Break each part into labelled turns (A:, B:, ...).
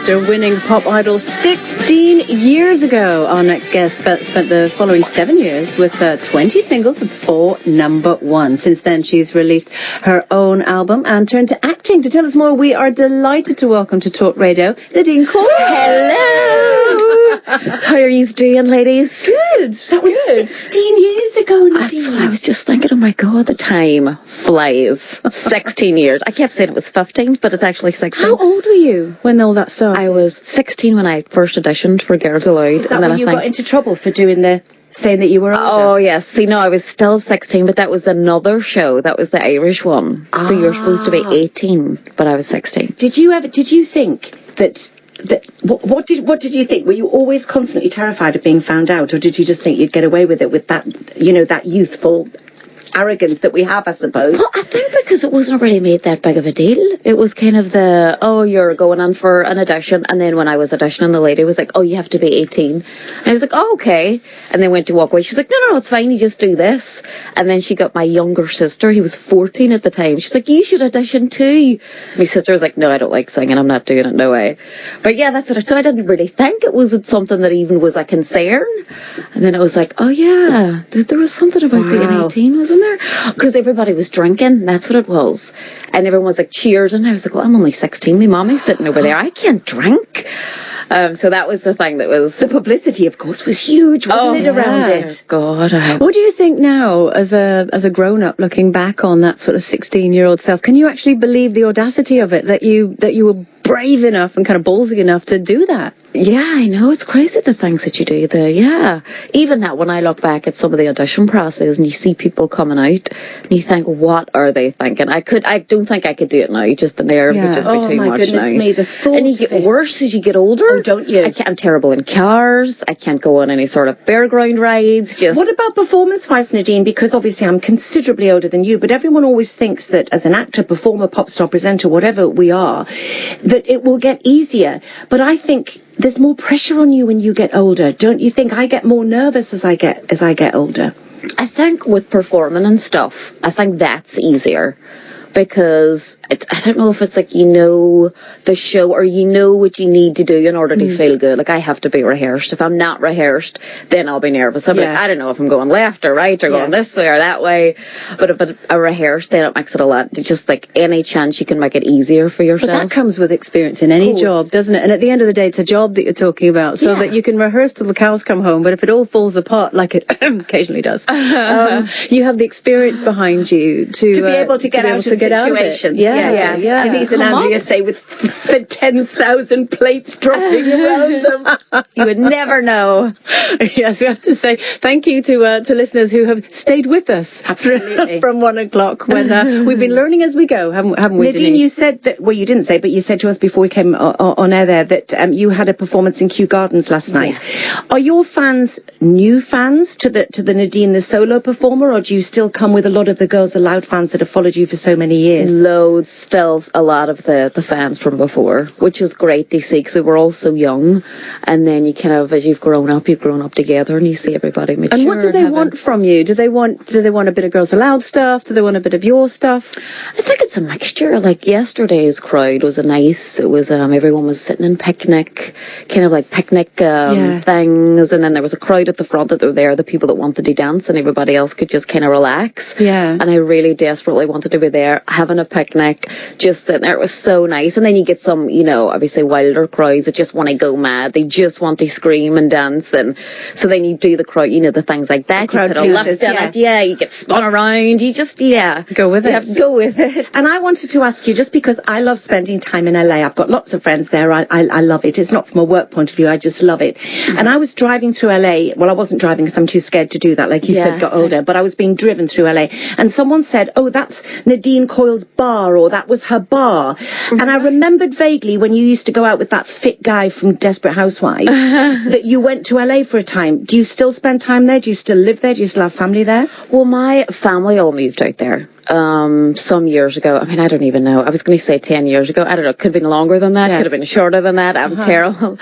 A: after winning Pop Idol 16 years ago. Our next guest spent the following 7 years with 20 singles and 4 number ones. Since then, she's released her own album and turned to acting. To tell us more, we are delighted to welcome to Talk Radio, Nadine Coyle.
B: Hello! How are you doing, ladies?
A: Good.
B: That was 16 years ago, Nadine. That's what I was just thinking. Oh my God, the time flies. 16 years. I kept saying it was 15, but it's actually 16.
A: How old were you when all that started?
B: I was 16 when I first auditioned for Girls Aloud.
C: Is that when you got into trouble for saying that you were older?
B: Oh, yes. See, no, I was still 16, but that was another show. That was the Irish one. So you're supposed to be 18, but I was 16.
C: Did you think that what did you think? Were you always constantly terrified of being found out, or did you just think you'd get away with it with that, that youthful arrogance that we have, I suppose?
B: Well, I think because it wasn't really made that big of a deal. It was kind of you're going on for an audition, and then when I was auditioning, the lady was like, you have to be 18. And I was like, okay. And then went to walk away. She was like, no, it's fine, you just do this. And then she got my younger sister, he was 14 at the time. She was like, you should audition too. My sister was like, no, I don't like singing, I'm not doing it, no way. But yeah, that's what so I didn't really think it was something that even was a concern. And then it was like, oh yeah, there was something about being 18, wasn't there? Because everybody was drinking, that's what it was. And everyone was like cheers, and I was like, well, I'm only 16, my mommy's sitting over there, I can't drink. So that was the thing that was...
C: The publicity, of course, was huge, wasn't it, around it?
B: God,
A: What do you think now, as a grown-up, looking back on that sort of 16-year-old self? Can you actually believe the audacity of it, that you were brave enough and kind of ballsy enough to do that?
B: Yeah, I know. It's crazy the things that you do there. Yeah. Even that, when I look back at some of the audition process and you see people coming out and you think, what are they thinking? I don't think I could do it now. Just the nerves would just be too much now.
C: Oh my goodness me, the thought.
B: And you get worse as you get older.
C: Oh, don't you?
B: I'm terrible in cars. I can't go on any sort of fairground rides.
C: What about performance-wise, Nadine? Because obviously I'm considerably older than you, but everyone always thinks that as an actor, performer, pop star, presenter, whatever we are, that it will get easier. But I think there's more pressure on you when you get older. Don't you think? I get more nervous as I get older.
B: I think with performing and stuff, I think that's easier. Because I don't know if it's like the show, or what you need to do in order to feel good. Like, I have to be rehearsed. If I'm not rehearsed, then I'll be nervous. I'm like, I don't know if I'm going left or right or going this way or that way. But if a rehearsed, then it makes it a lot. It's just like any chance you can make it easier for yourself.
A: But that comes with experience in any job, doesn't it? And at the end of the day, it's a job that you're talking about, so that you can rehearse till the cows come home. But if it all falls apart, like it occasionally does, you have the experience behind you to be
C: able to get out of situations.
A: Yeah.
C: Denise and Andrea say with 10,000 plates dropping around them.
B: You would never know.
A: Yes, we have to say thank you to listeners who have stayed with us from 1 o'clock when we've been learning as we go, haven't we,
C: Nadine,
A: Denise?
C: you said that, well, you didn't say, but you said to us before we came on air there that you had a performance in Kew Gardens last night. Yes. Are your fans new fans to the Nadine, the solo performer, or do you still come with a lot of the Girls Aloud fans that have followed you for so many years?
B: Loads, still a lot of the fans from before, which is great to see, because we were all so young, and then you kind of, as you've grown up together, and you see everybody mature.
A: And what do they want from you? Do they want a bit of Girls Aloud stuff? Do they want a bit of your stuff?
B: I think it's a mixture. Like, yesterday's crowd was it was everyone was sitting in picnic things, and then there was a crowd at the front that were there, the people that wanted to dance, and everybody else could just kind of relax.
A: Yeah.
B: And I really desperately wanted to be there having a picnic, just sitting there. It was so nice. And then you get some, obviously wilder crowds that just want to go mad. They just want to scream and dance. And so then you do the crowd, the things like that. You put a lift in it. Yeah, you get spun around. You just,
A: go with it.
B: You have to go with it.
C: And I wanted to ask you, just because I love spending time in LA, I've got lots of friends there. I love it. It's not from a work point of view. I just love it. Mm-hmm. And I was driving through LA. Well, I wasn't driving because I'm too scared to do that. Like you said, got older. But I was being driven through LA. And someone said, oh, that's Nadine Coyle's bar, or that was her bar. Mm-hmm. And I remembered vaguely when you used to go out with that fit guy from Desperate Housewives that you went to LA for a time. Do you still spend time there? Do you still live there? Do you still have family there?
B: Well, my family all moved out there. some years ago. I mean, I don't even know. I was going to say 10 years ago. I don't know. Could have been longer than that. Could have been shorter than that. I'm terrible.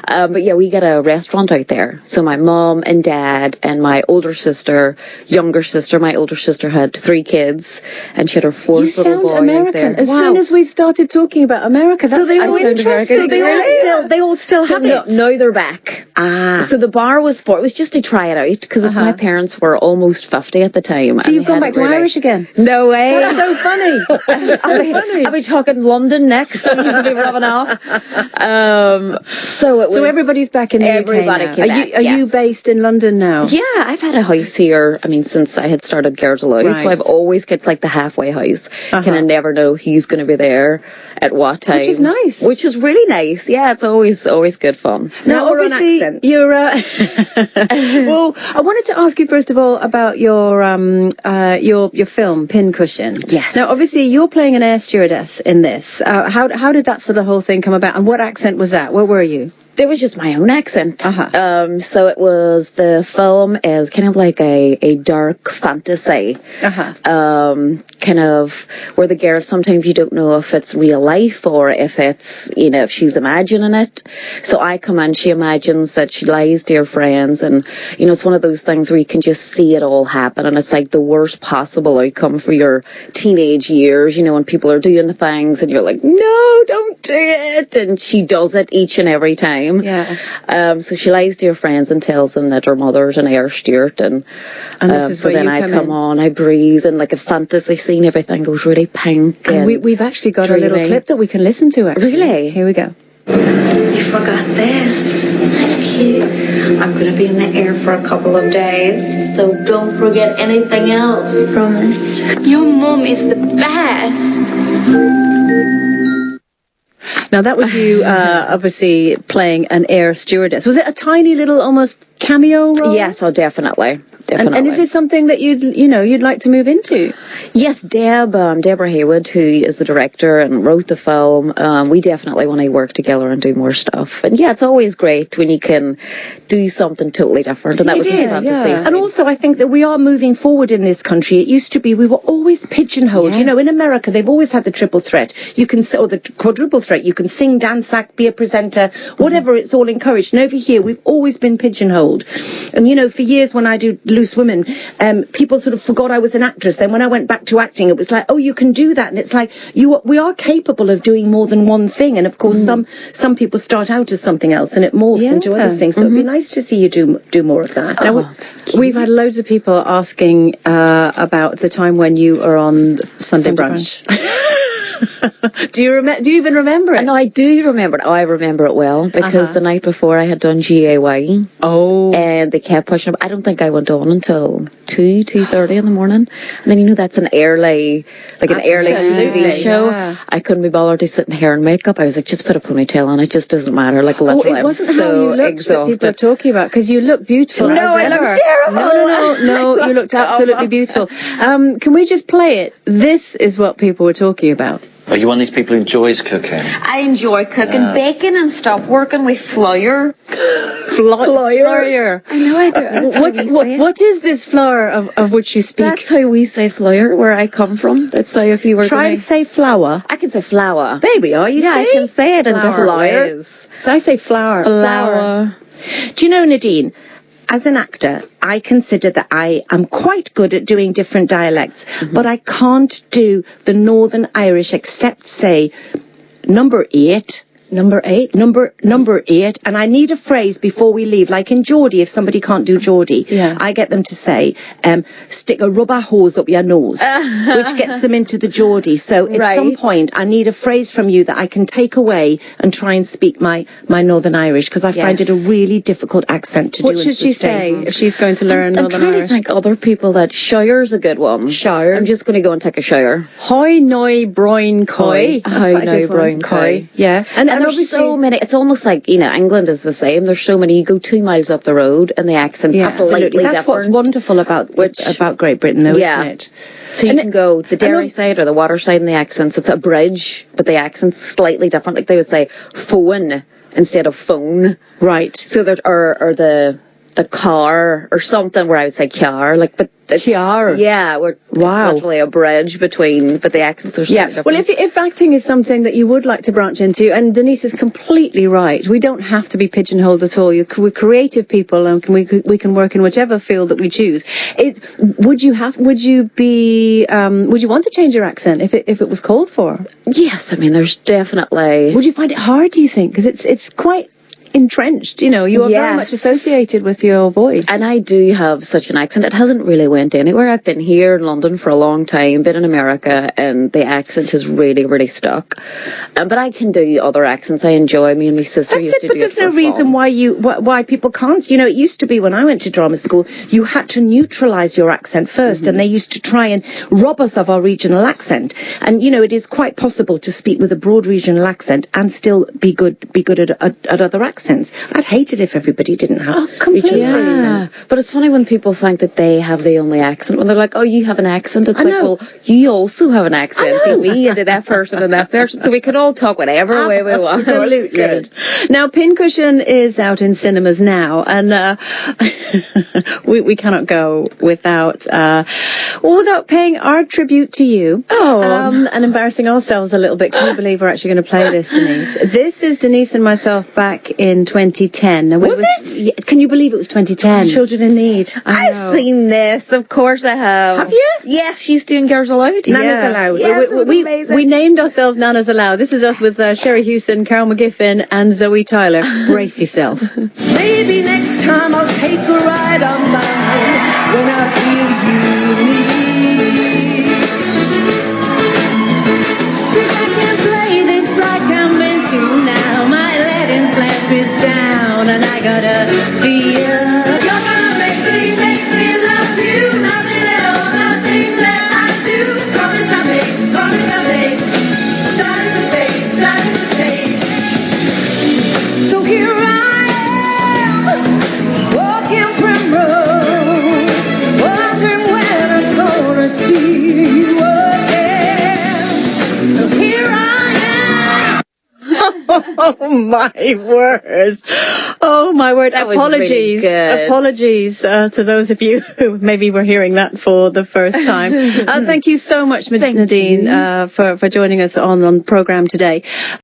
B: But yeah, we got a restaurant out there. So my mom and dad and my older sister, younger sister, my older sister had 3 kids and she had her 4th little boy
A: American.
B: out there.
A: As soon as we've started talking about America, that's
C: So they
A: so
C: all
A: interesting.
C: So they all still have it.
B: Now they're back. So the bar was it was just to try it out because my parents were almost 50 at the time.
A: So you've gone back to Irish again?
B: No way.
A: That's so funny.
B: I'll be talking London next and you'll be rubbing off. So
A: everybody's back in the
B: everybody
A: UK now. Are you based in London now?
B: Yeah, I've had a house here, I mean, since I had started Girls Aloud.
A: Right.
B: So I've always gets like the halfway house. Kind of never know who's going to be there at what time.
A: Which is nice.
B: Which is really nice. Yeah, it's always good fun.
A: Now, obviously, you're. Well, I wanted to ask you first of all about your film Pincushion.
B: Yes.
A: Now, obviously, you're playing an air stewardess in this. How did that sort of whole thing come about, and what accent was that? Where were you?
B: It was just my own accent. So it was, the film is kind of like a dark fantasy. Kind of where the girl, sometimes you don't know if it's real life or if it's, if she's imagining it. So I come in, she imagines that she lies to her friends, and, it's one of those things where you can just see it all happen, and it's like the worst possible outcome for your teenage years, when people are doing the things and you're like, no, don't do it. And she does it each and every time.
A: Yeah.
B: So she lies to her friends and tells them that her mother's an air steward, and
A: this is
B: so then I come on, I breathe, and like a fantasy scene, everything goes really pink. And
A: we've actually got a little clip that we can listen to. Actually,
B: really?
A: Here we go.
B: You forgot this. Cute. I'm going to be in the air for a couple of days, so don't forget anything else. Promise.
D: Your mom is the best.
A: Now, that was you obviously playing an air stewardess. Was it a tiny little almost cameo role?
B: Yes, definitely.
A: And is this something that you'd like to move into?
B: Yes, Deborah Haywood, who is the director and wrote the film, we definitely want to work together and do more stuff. And yeah, it's always great when you can do something totally different. And that was a fantasy.
C: Yeah. And also, I think that we are moving forward in this country. It used to be we were always pigeonholed.
B: Yeah.
C: In America, they've always had the triple threat. Or the quadruple threat. You can sing, dance, act, be a presenter, whatever. It's all encouraged. And over here, we've always been pigeonholed. And for years when I do Loose Women, people sort of forgot I was an actress. Then when I went back to acting, it was like, oh, you can do that. And it's like, we are capable of doing more than one thing. And of course, some people start out as something else and it morphs into other things. So it'd be nice to see you do more of that.
A: Now, we've had loads of people asking about the time when you were on Sunday Brunch. Do you even remember it?
B: No, I do remember it. Oh, I remember it well because the night before I had done GAY.
A: Oh.
B: And they kept pushing up. I don't think I went on until 2:30 in the morning. And then that's an early TV show. Yeah. I couldn't be bothered to sit in hair and makeup. I was like, just put a ponytail on. It just doesn't matter. Like literally,
A: it wasn't
B: I'm so
A: how you looked
B: exhausted.
A: that people are talking about because you look beautiful.
B: No, I look terrible.
A: No, you looked absolutely beautiful. Can we just play it? This is what people were talking about.
E: Are you one of these people who enjoys cooking?
B: I enjoy cooking, baking, and stop working with flour.
A: Flour.
B: I know I do.
A: What is this flour of which you speak?
B: That's how we say flour, where I come from. That's how if you were
C: Try and say flour.
B: I can say flour.
C: There we are.
B: Yeah, I can say it in different ways.
C: So I say flour.
B: Flour.
C: Do you know, Nadine? As an actor, I consider that I am quite good at doing different dialects, but I can't do the Northern Irish except say number 8.
A: Number 8?
C: Number 8. And I need a phrase before we leave. Like in Geordie, if somebody can't do Geordie, I get them to say, stick a rubber hose up your nose, which gets them into the Geordie. So at some point, I need a phrase from you that I can take away and try and speak my Northern Irish, because I find it a really difficult accent to do.
A: What should she say if she's going to learn Northern Irish?
B: I'm trying to think other people that shire's a good one.
C: Shire.
B: I'm just going to go and take a shire.
A: Hoi noi broin koi.
B: Hoi noi broin koi.
C: Yeah.
B: And there's so many. It's almost like, England is the same. There's so many. You go 2 miles up the road and the accent's slightly different.
C: That's what's wonderful about Great Britain, though, isn't it?
B: So you can go the Derry side or the water side and the accents. It's a bridge, but the accent's slightly different. Like they would say phone instead of phone.
C: Right.
B: So there are the the car or something where I would say car, like, but
C: Chiar.
B: Yeah, it's literally a bridge between, but the accents are slightly different.
A: Well, if acting is something that you would like to branch into, and Denise is completely right, we don't have to be pigeonholed at all. We're creative people, and we can work in whichever field that we choose. Would you want to change your accent if it was called for?
B: Yes, I mean, there's definitely.
A: Would you find it hard, do you think? Because it's quite entrenched, you are very much associated with your voice.
B: And I do have such an accent. It hasn't really went anywhere. I've been here in London for a long time, been in America, and the accent has really, really stuck. But I can do other accents. I enjoy. Me and my sister used to do it.
C: But there's no reason why people can't. It used to be when I went to drama school, you had to neutralise your accent first, and they used to try and rob us of our regional accent. And it is quite possible to speak with a broad regional accent and still be good at other accents. I'd hate it if everybody didn't have regional accents.
B: But it's funny when people think that they have the only accent. When they're like, oh, you have an accent. It's like, well, you also have an accent. To me and to that person and that person. So we can all talk whatever way we want.
C: Absolutely.
A: Good. Now, Pincushion is out in cinemas now, and we cannot go without paying our tribute to you. And embarrassing ourselves a little bit. Can you believe we're actually going to play this, Denise? This is Denise and myself back in 2010.
C: Was it?
A: Yeah, can you believe it was 2010?
C: Children in Need.
B: I've seen this. Of course I have.
C: Have you?
B: Yes, she's doing Girls Aloud.
C: Nanas Aloud.
B: Yes, it was amazing.
A: We named ourselves Nanas Aloud. This is us with Sherry Hewson, Carol McGiffin, and Zoe Tyler. Brace yourself.
F: Maybe next time I'll take a ride on mine when I feel you need. 'Cause I can't play this like I'm meant to now. My Latin flap is down and I gotta feel. You're gonna make me love you. Nothing at all, nothing that I do. Promise I'll make. Starting to fade. So here I am, walking primrose, wondering when I'm gonna see you again. So here I am.
A: Oh my word. Oh my word.
B: That was really good.
A: Apologies to those of you who maybe were hearing that for the first time. Thank you so much, Nadine, for joining us on the program today.